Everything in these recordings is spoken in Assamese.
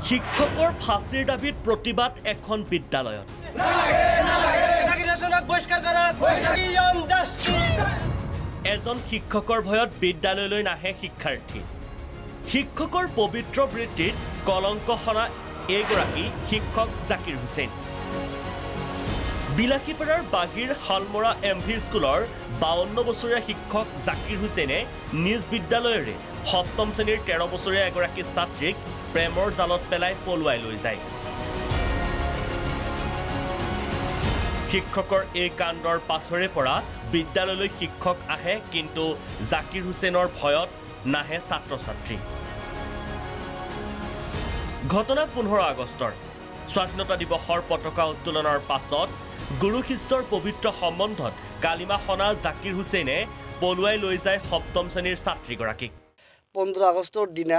শিক্ষকৰ ফাঁচীৰ দাবীত প্ৰতিবাদ এখন বিদ্যালয়ত এজন শিক্ষকৰ ভয়ত বিদ্যালয়লৈ নাহে শিক্ষাৰ্থী শিক্ষকৰ পবিত্ৰ বৃত্তিত কলংক সনা এগৰাকী শিক্ষক জাকিৰ হুছেইন বিলাসীপাৰাৰ বাগিৰ হালমৰা এমভি স্কুলৰ 52 বছৰীয়া শিক্ষক জাকিৰ হুছেইনে নিজ বিদ্যালয়ৰে সপ্তম শ্ৰেণীৰ 13 বছৰীয়া এগৰাকী ছাত্ৰীক প্ৰেমৰ জালত পেলাই পলুৱাই লৈ যায় শিক্ষকৰ এই কাণ্ডৰ পাছৰে পৰা বিদ্যালয়লৈ শিক্ষক আহে কিন্তু জাকিৰ হুছেইনৰ ভয়ত নাহে ছাত্ৰ ছাত্ৰী ঘটনা 15 আগষ্টৰ স্বাধীনতা দিৱসৰ পতাকা উত্তোলনৰ পাছত গুৰু শিষ্যৰ পবিত্ৰ সম্বন্ধত কালিমা খনা জাকিৰ হুছেইনে পলুৱাই লৈ যায় সপ্তম শ্ৰেণীৰ ছাত্ৰীগৰাকীক 15 আগষ্টৰ দিনা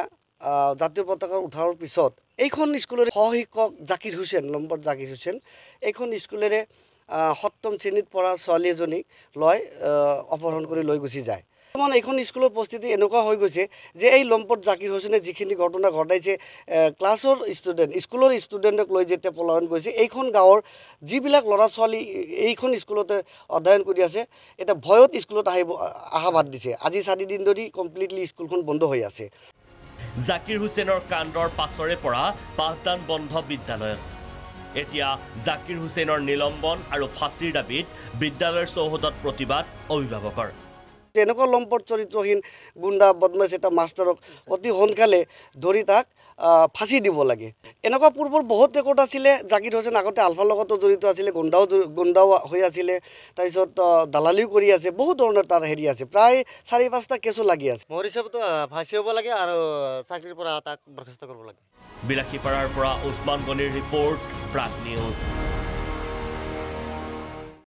জাতীয় পতাকা উঠাৰ পিছত এইখন স্কুলৰ সহশিক্ষক জাকিৰ হুছেইন নম্বৰ জাকিৰ হুছেইন এইখন স্কুলৰে সপ্তম শ্ৰেণীত পঢ়া ছোৱালী এজনীক লৈ অপহৰণ কৰি লৈ গুচি যায় মানে এইখন স্কুলৰ পৰিস্থিতি এনেকুৱা হৈ গৈছে যে এই লম্পট জাকিৰ হুছেইনে যিখিনি ঘটনা ঘটাইছে ক্লাছৰ ষ্টুডেণ্ট স্কুলৰ ষ্টুডেণ্টক লৈ যেতিয়া পলায়ন কৰিছে এইখন গাঁৱৰ যিবিলাক ল'ৰা ছোৱালী এইখন স্কুলতে অধ্যয়ন কৰি আছে এটা ভয়ত স্কুলত আহা বাদ দিছে আজি 4 দিন ধৰি কমপ্লিটলি স্কুলখন বন্ধ হৈ আছে জাকিৰ হুছেইনৰ কাণ্ডৰ পাছৰে পৰা পাঠদান বন্ধ বিদ্যালয়ত এতিয়া জাকিৰ হুছেইনৰ নিলম্বন আৰু ফাঁচীৰ দাবীত বিদ্যালয়ৰ চৌহদত প্ৰতিবাদ অভিভাৱকৰ তেনেকুৱা লম্পট চৰিত্ৰহীন গুণ্ডা বদমাছ এটা মাষ্টাৰক অতি সোনকালে ধৰি তাক ফাঁচি দিব লাগে এনেকুৱা পূৰ্বৰ বহুত ৰেকৰ্ড আছিলে জাকিৰ হুছেইন আগতে আলফাৰ লগতো জড়িত আছিলে গুণ্ডাও হৈ আছিলে তাৰপিছত দালালিও কৰি আছে বহুত ধৰণৰ তাৰ হেৰি আছে প্ৰায় 4-5টা কেছো লাগি আছে মোৰ হিচাপতো ফাঁচি হ'ব লাগে আৰু চাকৰিৰ পৰা তাক বৰখাস্ত কৰিব লাগে বিলাসীপাৰাৰ পৰা ওছমান গনিৰ ৰিপৰ্ট প্ৰাগ নিউজ